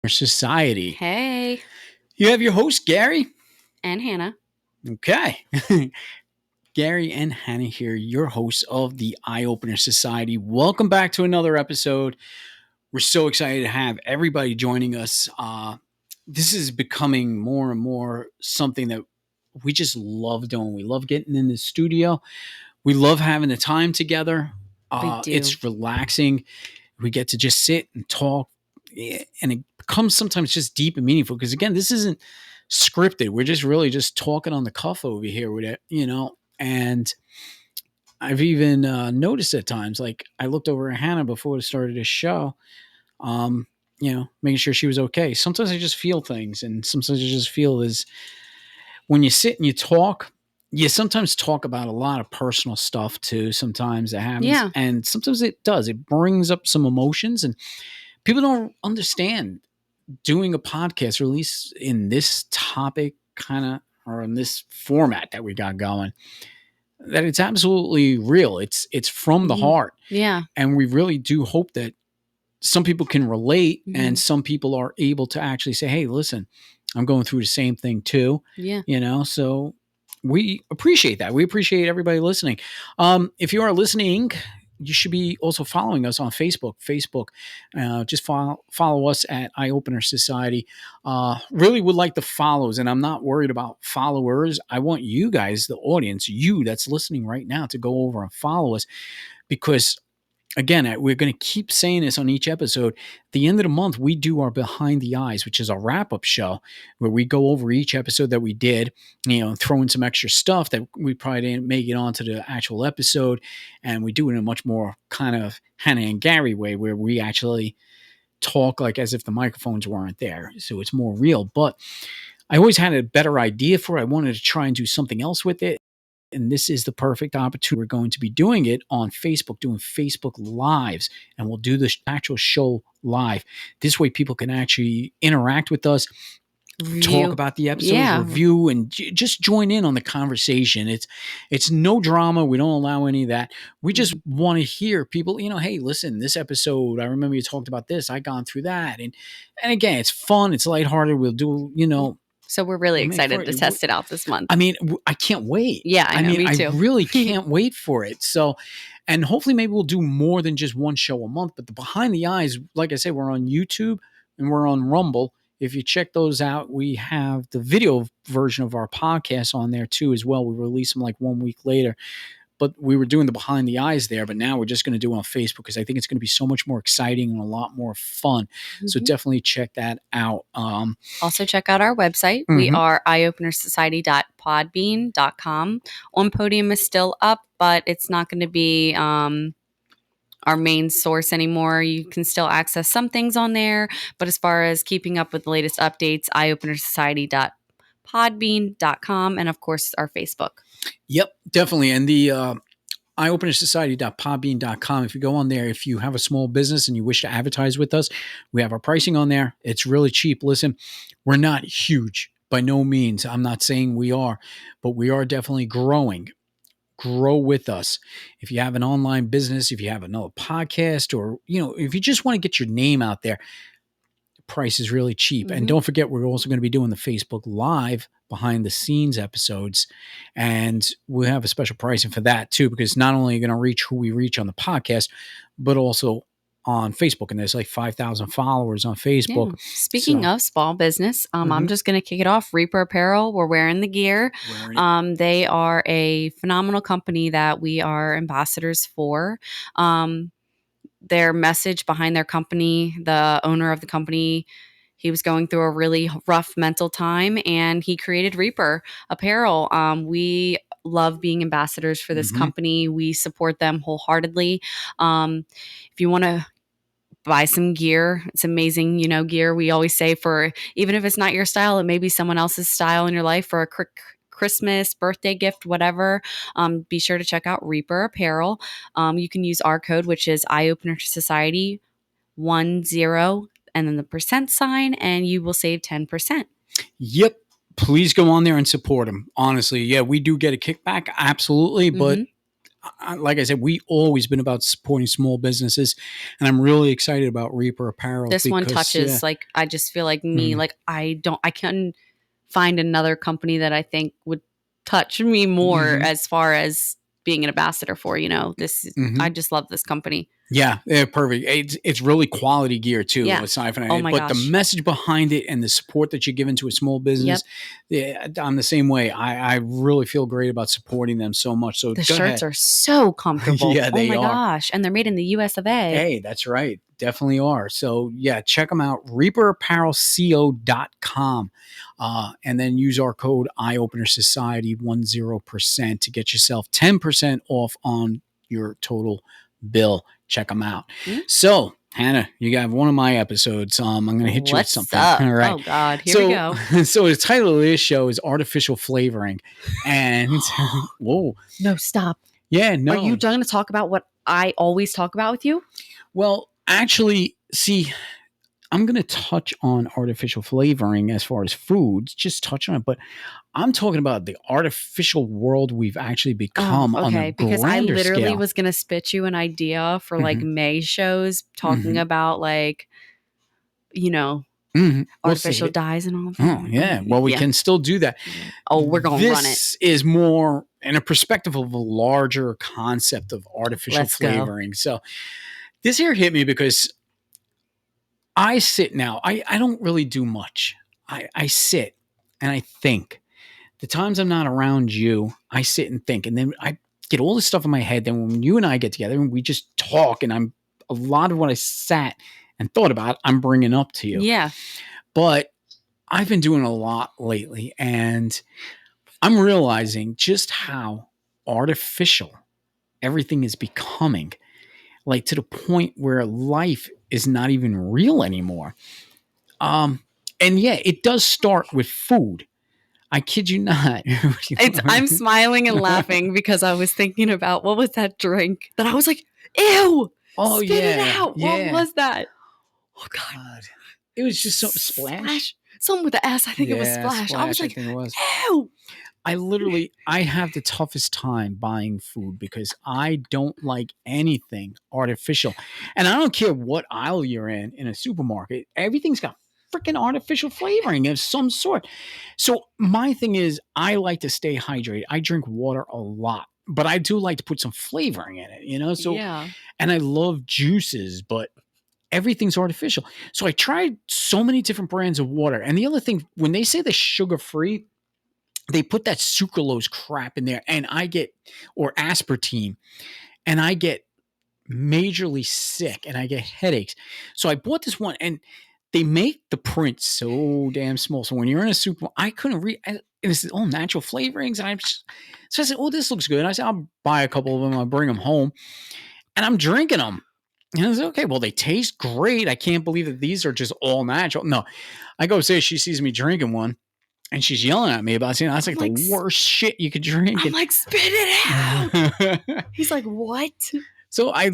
Society. Hey. You have your host, Gary. And Hannah. Okay. Gary and Hannah here, your hosts of the Eye Opener Society. Welcome back to another episode. We're so excited to have everybody joining us. This is becoming more and more something that we just love doing. We love getting in the studio. We love having the time together. We do. It's relaxing. We get to just sit and talk. And it becomes sometimes just deep and meaningful because, again, this isn't scripted. We're just really just talking on the cuff over here with it, and I've even noticed at times, like I looked over at Hannah before we started this show, making sure she was okay. Sometimes I just feel things, and sometimes I just feel is when you sit and you talk, you sometimes talk about a lot of personal stuff too. Sometimes it happens. Yeah. And sometimes it does. It brings up some emotions, and people don't understand doing a podcast, or at least in this topic or in this format that we got going, that it's absolutely real. It's from the heart. Yeah. And we really do hope that some people can relate and some people are able to actually say, hey, listen, I'm going through the same thing too. Yeah. So we appreciate that. We appreciate everybody listening. If you are listening, you should be also following us on Facebook. Just follow us at Eye Opener Society. Really would like the follows, and I'm not worried about followers. I want you guys, the audience, you that's listening right now, to go over and follow us, because again, we're going to keep saying this on each episode. At the end of the month, we do our Behind the Eyes, which is a wrap-up show where we go over each episode that we did, throw in some extra stuff that we probably didn't make it onto the actual episode. And we do it in a much more kind of Hannah and Gary way, where we actually talk like as if the microphones weren't there. So it's more real. But I always had a better idea for it. I wanted to try and do something else with it. And this is the perfect opportunity. We're going to be doing it on Facebook, doing Facebook Lives, and we'll do the actual show live. This way people can actually interact with us, talk about the episodes, review, and just join in on the conversation. It's no drama. We don't allow any of that. We just want to hear people, hey, listen, this episode, I remember you talked about this. I gone through that. And again, it's fun. It's lighthearted. We'll do, So we're really excited to test it out this month. I mean, I can't wait. Yeah, I know, me too. I really can't wait for it. So, and hopefully maybe we'll do more than just one show a month. But the Behind the Eyes, like I said, we're on YouTube and we're on Rumble. If you check those out, we have the video version of our podcast on there too as well. We release them like 1 week later. But we were doing the Behind the Eyes there, but now we're just going to do it on Facebook because I think it's going to be so much more exciting and a lot more fun. So definitely check that out. Also check out our website. We are eyeopenersociety.podbean.com. On Podium is still up, but it's not going to be our main source anymore. You can still access some things on there, but as far as keeping up with the latest updates, eyeopenersociety.podbean.com, and of course our Facebook. Yep, definitely. And the eyeopenersociety.podbean.com. If you go on there, if you have a small business and you wish to advertise with us, we have our pricing on there. It's really cheap. Listen, we're not huge by no means. I'm not saying we are, but we are definitely growing. Grow with us. If you have an online business, if you have another podcast, or, if you just want to get your name out there, the price is really cheap. And don't forget, we're also going to be doing the Facebook Live behind the scenes episodes. And we'll have a special pricing for that too, because not only are you going to reach who we reach on the podcast, but also on Facebook. And there's like 5,000 followers on Facebook. Yeah. Speaking of small business, I'm just going to kick it off. Reaper Apparel, we're wearing the gear. They are a phenomenal company that we are ambassadors for. Their message behind their company, the owner of the company, he was going through a really rough mental time, and he created Reaper Apparel. We love being ambassadors for this company. We support them wholeheartedly. If you want to buy some gear, it's amazing, gear. We always say, for even if it's not your style, it may be someone else's style in your life for a quick Christmas, birthday gift, whatever. Be sure to check out Reaper Apparel. You can use our code, which is eyeopenersociety10, and then the %, and you will save 10%. Yep. Please go on there and support them. Honestly, yeah, we do get a kickback, absolutely, but like I said, we always been about supporting small businesses, and I'm really excited about Reaper Apparel This one because touches like I just feel like me. Like I can find another company that I think would touch me more as far as being an ambassador for. This I just love this company. Yeah, perfect. It's really quality gear too. Yeah. Aside from Oh my but the gosh. message behind it and the support that you're giving to a small business, yeah, I'm the same way. I really feel great about supporting them so much. So The go shirts ahead. are so comfortable. Yeah, Oh they my are. gosh, and they're made in the US of A. Hey, that's right. Definitely are. So yeah, check them out. ReaperApparelCO.com. And then use our code EyeOpenerSociety 10% to get yourself 10% off on your total bill. Check them out. So Hannah, you got one of my episodes. I'm going to hit you with something. Up? All right. Oh God, here we go. So the title of this show is Artificial Flavoring. And whoa. No, stop. Yeah, no. Are you going to talk about what I always talk about with you? Well, actually, see, I'm going to touch on artificial flavoring as far as foods, just touch on it. But I'm talking about the artificial world we've actually become on a because I grander literally scale. was going to spit you an idea for like May shows talking about like, artificial dyes and all that. Oh, yeah. Well, we can still do that. Oh, we're going to run it. This is more in a perspective of a larger concept of artificial flavoring. So this here hit me because I sit now. I don't really do much. I sit and I think. The times I'm not around you, I sit and think. And then I get all this stuff in my head. Then when you and I get together and we just talk, and a lot of what I sat and thought about, I'm bringing up to you. Yeah. But I've been doing a lot lately, and I'm realizing just how artificial everything is becoming, like to the point where life is not even real anymore. And yeah, it does start with food. I kid you not. I'm smiling and laughing because I was thinking about what was that drink that I was like, ew, spit it out. What was that? Oh God. It was just some Splash. Something with the S. I think it was Splash. I was like, ew. I have the toughest time buying food because I don't like anything artificial. And I don't care what aisle you're in a supermarket. Everything's got freaking artificial flavoring of some sort. So my thing is, I like to stay hydrated. I drink water a lot, but I do like to put some flavoring in it, So, and I love juices, but everything's artificial. So I tried so many different brands of water. And the other thing, when they say the sugar-free, they put that sucralose crap in there, and or aspartame, and I get majorly sick and I get headaches. So I bought this one, and they make the print so damn small. So when you're in a super, I couldn't read. It was all natural flavorings, and so I said, "Oh, this looks good." I said, "I'll buy a couple of them. I'll bring them home," and I'm drinking them. And I was like, okay, well, they taste great. I can't believe that these are just all natural. No, I go say she sees me drinking one, and she's yelling at me about it. That's like the worst shit you could drink. I'm like, spit it out. He's like, what? So I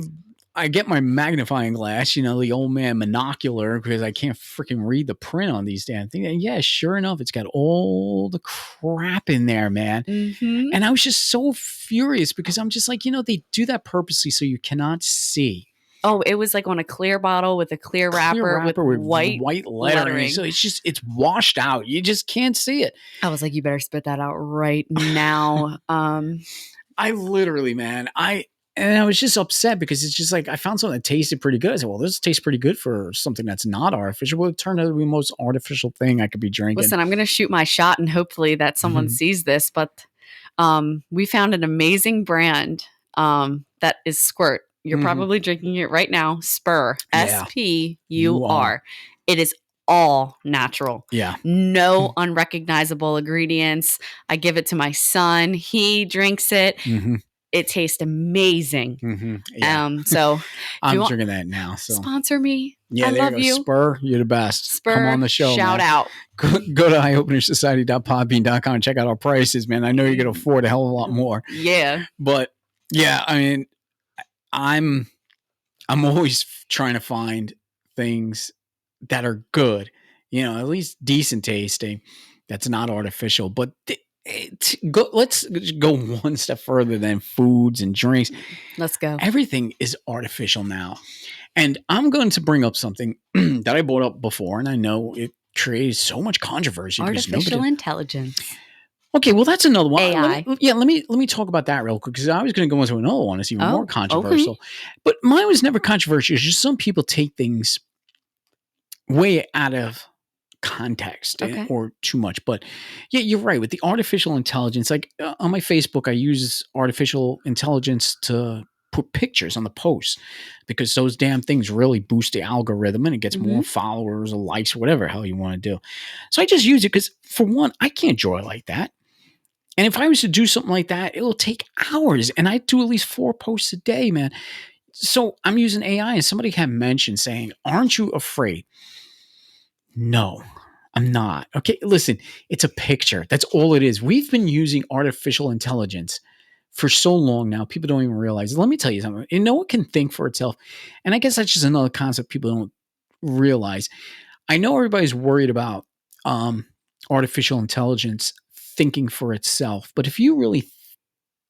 get my magnifying glass, the old man monocular, because I can't freaking read the print on these damn things. And yeah, sure enough, it's got all the crap in there, man. And I was just so furious because I'm just like, they do that purposely so you cannot see. Oh, it was like on a clear bottle with a clear wrapper with white lettering. So it's washed out. You just can't see it. I was like, you better spit that out right now. I literally, man, I was just upset because it's just like I found something that tasted pretty good. I said, well, this tastes pretty good for something that's not artificial. Well, it turned out to be the most artificial thing I could be drinking. Listen, I'm going to shoot my shot and hopefully that someone sees this. But we found an amazing brand that is Squirt. You're probably drinking it right now. Spur. S-P-U-R. It is all natural. Yeah. No unrecognizable ingredients. I give it to my son. He drinks it. It tastes amazing. So I'm drinking that now. So sponsor me. Yeah, I love you. Spur, you're the best. Spur, come on the show. Shout out. Go to eyeopenersociety.podbean.com and check out our prices, man. I know you're gonna afford a hell of a lot more. Yeah. But yeah, I mean, I'm always trying to find things that are good, at least decent tasting, that's not artificial. But Let's go one step further than foods and drinks. Let's go. Everything is artificial now. And I'm going to bring up something that I brought up before, and I know it creates so much controversy. Artificial intelligence. Okay, well, that's another one. AI. Let me talk about that real quick, because I was going to go into another one that's even more controversial. Okay. But mine was never controversial. It's just some people take things way out of context or too much. But yeah, you're right with the artificial intelligence. Like on my Facebook, I use artificial intelligence to put pictures on the posts, because those damn things really boost the algorithm and it gets more followers or likes or whatever hell you want to do. So I just use it because, for one, I can't draw like that. And if I was to do something like that, it'll take hours. And I do at least 4 posts a day, man. So I'm using AI, and somebody had mentioned saying, aren't you afraid? No, I'm not. Okay, listen, it's a picture. That's all it is. We've been using artificial intelligence for so long now, people don't even realize. Let me tell you something. You know, it can think for itself. And I guess that's just another concept people don't realize. I know everybody's worried about artificial intelligence thinking for itself, but if you really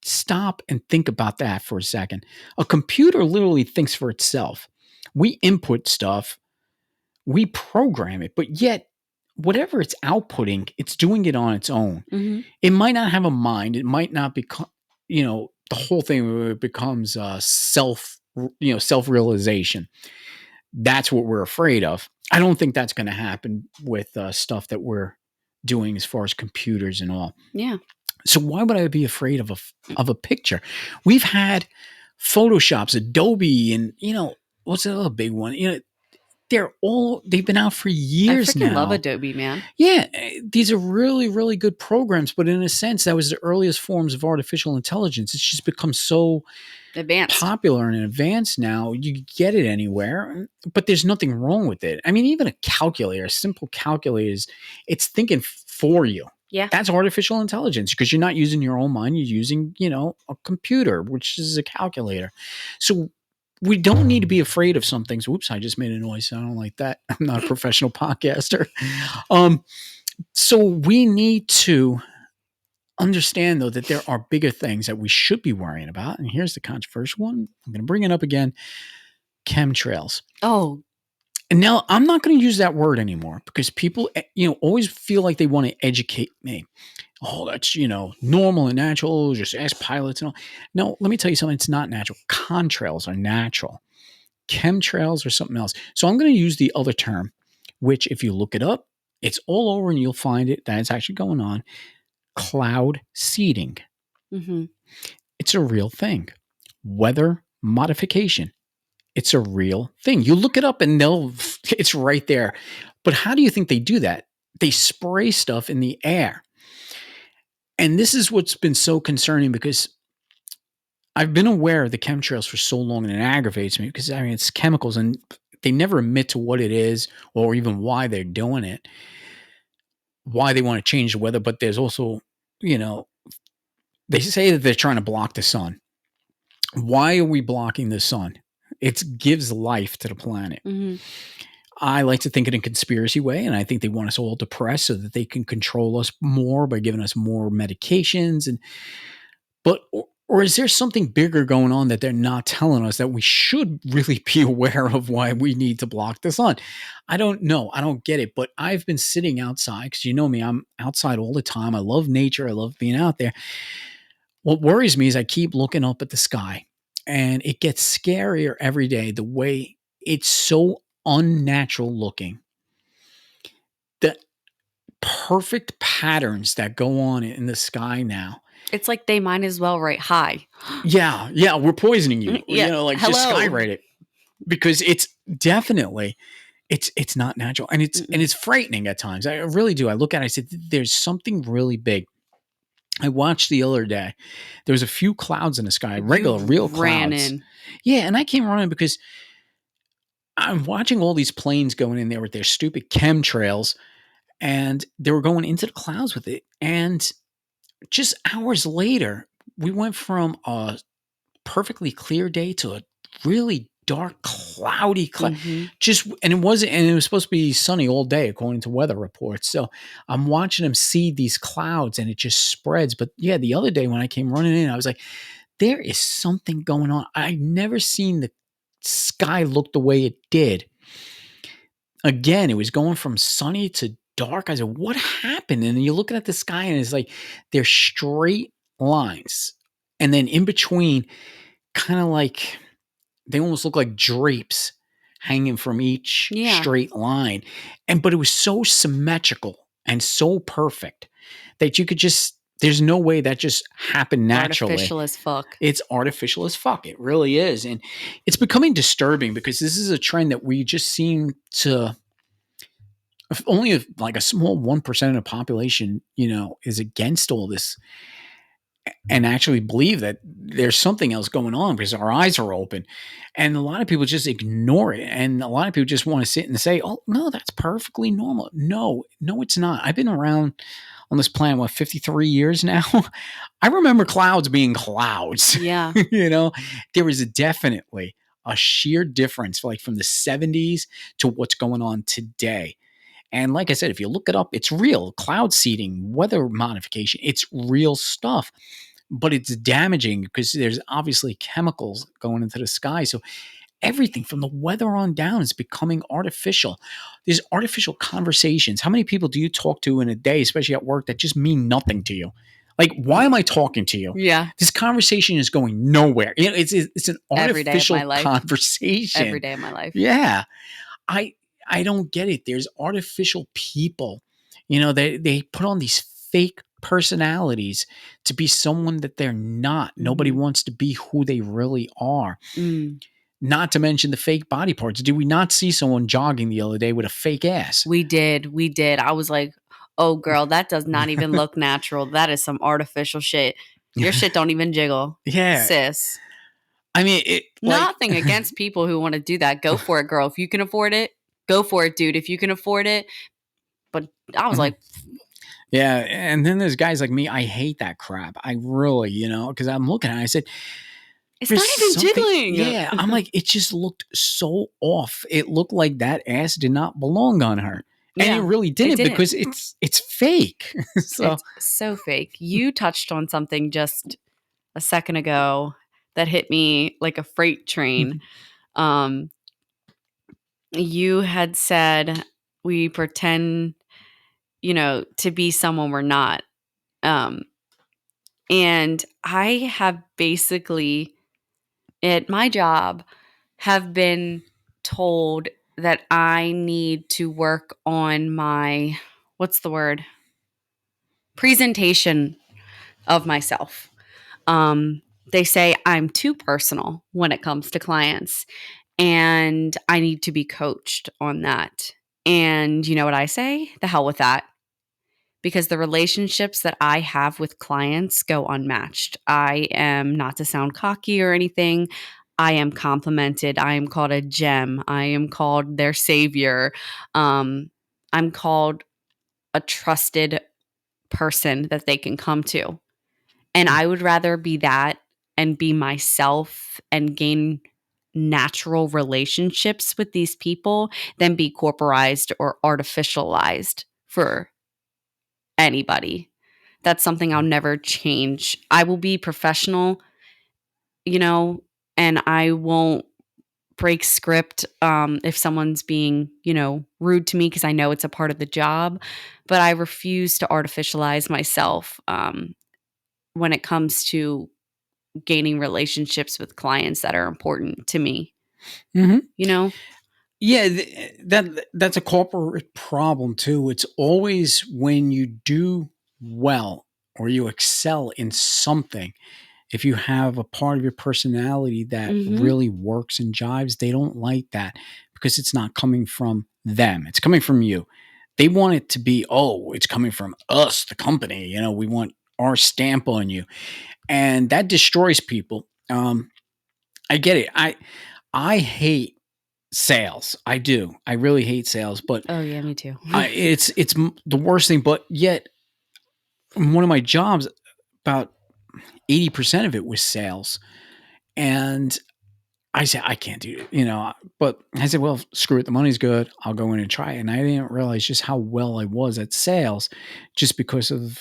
stop and think about that for a second, a computer literally thinks for itself. We input stuff, we program it, but yet whatever it's outputting, it's doing it on its own. It might not have a mind. It might not become, the whole thing becomes self-realization. That's what we're afraid of. I don't think that's going to happen with stuff that we're doing as far as computers and all. Yeah. So why would I be afraid of a picture? We've had Photoshops, Adobe, and what's the other big one? They've been out for years now. I freaking love Adobe, man. Yeah, these are really, really good programs, but in a sense, that was the earliest forms of artificial intelligence. It's just become so advanced, popular and advanced now. You get it anywhere, but there's nothing wrong with it. I mean, even a calculator, a simple calculator, it's thinking for you. Yeah. That's artificial intelligence, because you're not using your own mind. You're using, a computer, which is a calculator. So we don't need to be afraid of some things. Whoops, I just made a noise. I don't like that. I'm not a professional podcaster. So we need to understand, though, that there are bigger things that we should be worrying about. And here's the controversial one. I'm going to bring it up again. Chemtrails. Oh. And now I'm not going to use that word anymore, because people, always feel like they want to educate me. Oh, that's, normal and natural. Just ask pilots and all. No, let me tell you something. It's not natural. Contrails are natural. Chemtrails are something else. So I'm going to use the other term, which, if you look it up, it's all over and you'll find it. That is actually going on. Cloud seeding. It's a real thing. Weather modification. It's a real thing. You look it up and it's right there. But how do you think they do that? They spray stuff in the air. And this is what's been so concerning, because I've been aware of the chemtrails for so long, and it aggravates me, because it's chemicals and they never admit to what it is or even why they're doing it, why they want to change the weather. But there's also, they say that they're trying to block the sun. Why are we blocking the sun? It gives life to the planet. I like to think in a conspiracy way, and I think they want us all depressed so that they can control us more by giving us more medications. Or is there something bigger going on that they're not telling us, that we should really be aware of, why we need to block the sun? I don't know. I don't get it. But I've been sitting outside, because you know me, I'm outside all the time. I love nature. I love being out there. What worries me is I keep looking up at the sky, and it gets scarier every day, the way it's so unnatural looking. The perfect patterns that go on in the sky now. It's like they might as well write hi. Yeah, we're poisoning you. Hello. Just skywrite it, because it's definitely it's not natural, and it's frightening at times. I really do. I look at it, I said, there's something really big. I watched the other day. There was a few clouds in the sky, real clouds. Yeah, and I came running because I'm watching all these planes going in there with their stupid chemtrails, and they were going into the clouds with it. And just hours later, we went from a perfectly clear day to a really dark, cloudy, Mm-hmm. and it wasn't, and it was supposed to be sunny all day according to weather reports. So I'm watching him see these clouds, and it just spreads. But yeah, the other day when I came running in, I was like, there is something going on. I've never seen the sky look the way it did. Again, it was going from sunny to dark. I said, what happened? And you're looking at the sky, and it's like they're straight lines. And then in between, kind of like they almost look like drapes hanging from each Yeah. straight line. But it was so symmetrical and so perfect that you could just, there's no way that just happened naturally. Artificial as fuck. It's artificial as fuck. It really is. And it's becoming disturbing because this is a trend that we just seem to, only like a small 1% of the population, is against all this and actually believe that there's something else going on because our eyes are open. And a lot of people just ignore it. And a lot of people just want to sit and say, oh, no, that's perfectly normal. No, it's not. I've been around on this planet, 53 years now? I remember clouds being clouds. Yeah. There is definitely a sheer difference, like from the 70s to what's going on today. And like I said, if you look it up, it's real. Cloud seeding, weather modification, it's real stuff. But it's damaging because there's obviously chemicals going into the sky. So everything from the weather on down is becoming artificial. There's artificial conversations. How many people do you talk to in a day, especially at work, that just mean nothing to you? Like, why am I talking to you? Yeah. This conversation is going nowhere. It's an artificial conversation. Every day of my life. Yeah. I don't get it. There's artificial people. They put on these fake personalities to be someone that they're not. Mm-hmm. Nobody wants to be who they really are. Mm. Not to mention the fake body parts. Did we not see someone jogging the other day with a fake ass? We did. I was like, oh, girl, that does not even look natural. That is some artificial shit. Your shit don't even jiggle. Yeah. Sis. I mean, nothing against people who want to do that. Go for it, girl. If you can afford it, go for it, dude. If you can afford it. But I was like, yeah. And then there's guys like me. I hate that crap. I really, because I'm looking at it. I said, it's not even jiggling. Yeah. I'm like, it just looked so off. It looked like that ass did not belong on her. And it really didn't, because it's fake. So. It's so fake. You touched on something just a second ago that hit me like a freight train. You had said we pretend, to be someone we're not. And I have basically, at my job, have been told that I need to work on my, presentation of myself. They say I'm too personal when it comes to clients, and I need to be coached on that. And you know what I say? The hell with that. Because the relationships that I have with clients go unmatched. I am, not to sound cocky or anything, I am complimented. I am called a gem. I am called their savior. I'm called a trusted person that they can come to. And I would rather be that and be myself and gain natural relationships with these people than be corporized or artificialized for anybody. That's something I'll never change. I will be professional, and I won't break script if someone's being, rude to me, because I know it's a part of the job. But I refuse to artificialize myself when it comes to gaining relationships with clients that are important to me. Mm-hmm. Yeah, that's a corporate problem too. It's always when you do well or you excel in something, if you have a part of your personality that really works and jives, they don't like that because it's not coming from them. It's coming from you. They want it to be, it's coming from us, the company. We want our stamp on you. And that destroys people. I get it. I hate sales. I do. I really hate sales. But oh yeah, me too. it's the worst thing. But yet, one of my jobs, about 80% of it was sales, and I said, I can't do it. But I said, well, screw it. The money's good. I'll go in and try it. And I didn't realize just how well I was at sales just because of,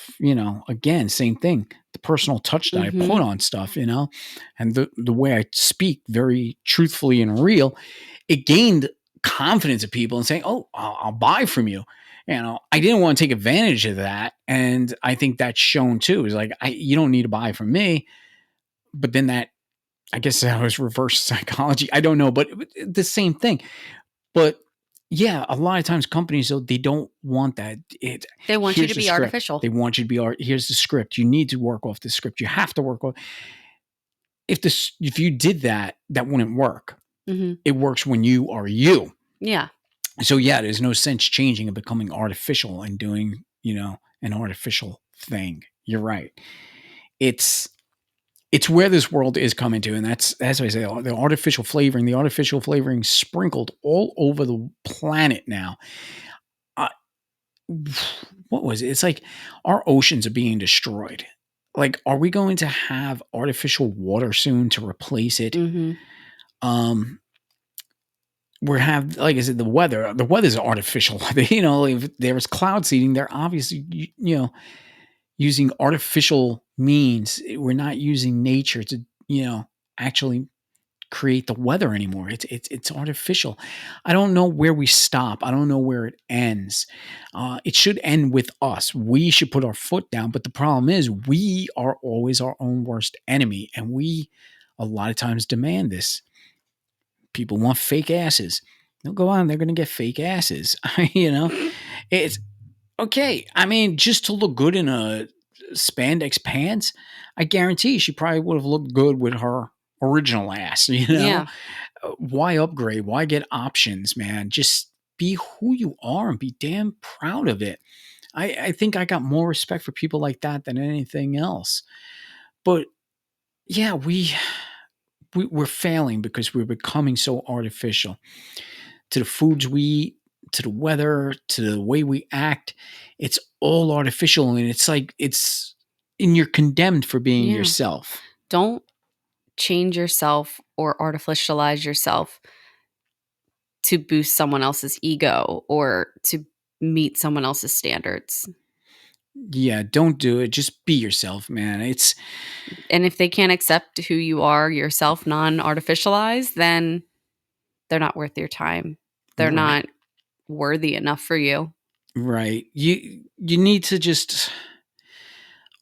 again, same thing, the personal touch that I Mm-hmm. put on stuff, and the way I speak very truthfully and real, it gained confidence of people and saying, oh, I'll buy from you. I didn't want to take advantage of that. And I think that's shown too. Is like, you don't need to buy from me. But then I guess that was reverse psychology. I don't know, but the same thing. But yeah, a lot of times companies, though, they don't want that. They want you Here's to the be script. artificial. They want you to be here's the script. You need to work off the script. You have to work off. If you did that, that wouldn't work. Mm-hmm. It works when you are you. Yeah. So yeah, there's no sense changing and becoming artificial and doing, an artificial thing. You're right. It's where this world is coming to, and that's why I say the artificial flavoring sprinkled all over the planet now. Uh, what was it? It's like our oceans are being destroyed. Like, are we going to have artificial water soon to replace it? Mm-hmm. We have, like I said, the weather. The weather's artificial. If there was cloud seeding, they're obviously, using artificial means. We're not using nature to, actually create the weather anymore. It's artificial. I don't know where we stop. I don't know where it ends. It should end with us. We should put our foot down. But the problem is, we are always our own worst enemy, and we a lot of times demand this. People want fake asses. They'll go on. They're going to get fake asses. It's okay. I mean, just to look good in a spandex pants, I guarantee she probably would have looked good with her original ass. Yeah. Why upgrade? Why get options, man? Just be who you are and be damn proud of it. I think I got more respect for people like that than anything else. But yeah, we're failing because we're becoming so artificial to the foods we eat, to the weather, to the way we act. It's all artificial, and it's like and you're condemned for being Yeah. yourself. Don't change yourself or artificialize yourself to boost someone else's ego or to meet someone else's standards. Yeah, don't do it. Just be yourself, man. And if they can't accept who you are yourself, non-artificialized, then they're not worth your time. They're right. not worthy enough for you. Right. You need to just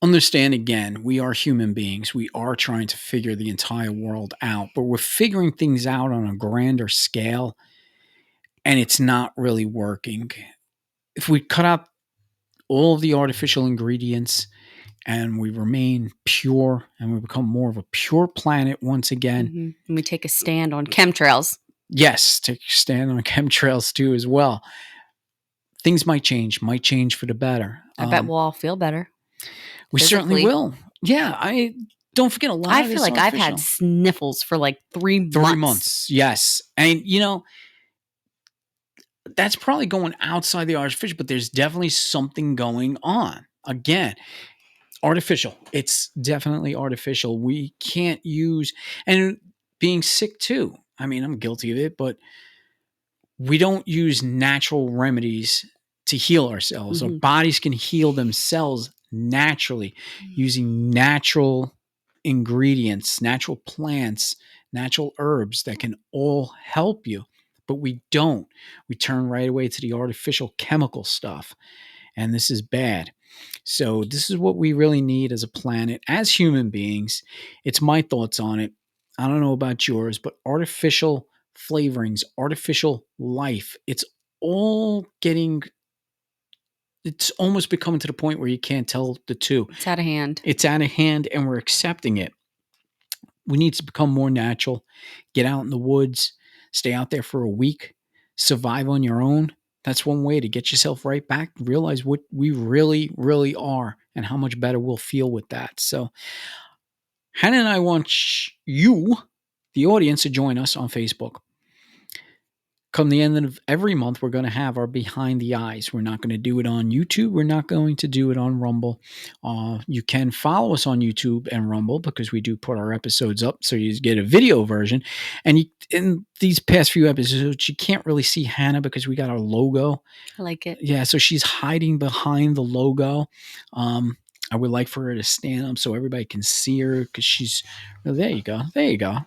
understand, again, we are human beings. We are trying to figure the entire world out, but we're figuring things out on a grander scale, and it's not really working. If we cut out all of the artificial ingredients and we remain pure and we become more of a pure planet once again. Mm-hmm. And we take a stand on chemtrails. Yes, take a stand on chemtrails too as well. Things might change for the better. I bet we'll all feel better. We certainly will. Yeah, I don't forget a lot. I feel like I've had sniffles for like 3 months. 3 months, yes. And that's probably going outside the artificial, but there's definitely something going on. Again, artificial. It's definitely artificial. We can't use, and being sick too. I mean, I'm guilty of it, but we don't use natural remedies to heal ourselves. Mm-hmm. Our bodies can heal themselves naturally using natural ingredients, natural plants, natural herbs that can all help you. But we don't. We turn right away to the artificial chemical stuff. And this is bad. So, this is what we really need as a planet, as human beings. It's my thoughts on it. I don't know about yours, but artificial flavorings, artificial life, it's almost becoming to the point where you can't tell the two. It's out of hand. It's out of hand, and we're accepting it. We need to become more natural, get out in the woods, stay out there for a week, survive on your own. That's one way to get yourself right back, realize what we really, really are and how much better we'll feel with that. So, Hannah and I want you, the audience, to join us on Facebook. come the end of every month, we're going to have our behind the eyes. We're not going to do it on YouTube. We're not going to do it on Rumble. You can follow us on YouTube and Rumble because we do put our episodes up, so you get a video version. And in these past few episodes, you can't really see Hannah because we got our logo. I like it. Yeah, so she's hiding behind the logo. I would like for her to stand up so everybody can see her because she's. Well, there you go. There you go.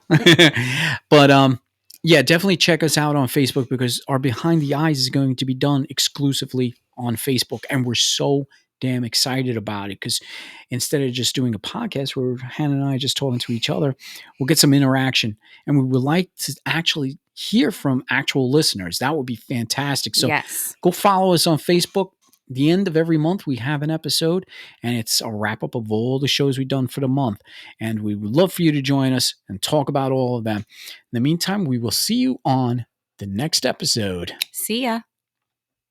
But yeah, definitely check us out on Facebook because our Behind the Eyes is going to be done exclusively on Facebook. And we're so damn excited about it because instead of just doing a podcast where Hannah and I are just talking to each other, we'll get some interaction. And we would like to actually hear from actual listeners. That would be fantastic. So Yes. go follow us on Facebook. The end of every month, we have an episode, and it's a wrap up of all the shows we've done for the month. And we would love for you to join us and talk about all of them. In the meantime, we will see you on the next episode. See ya.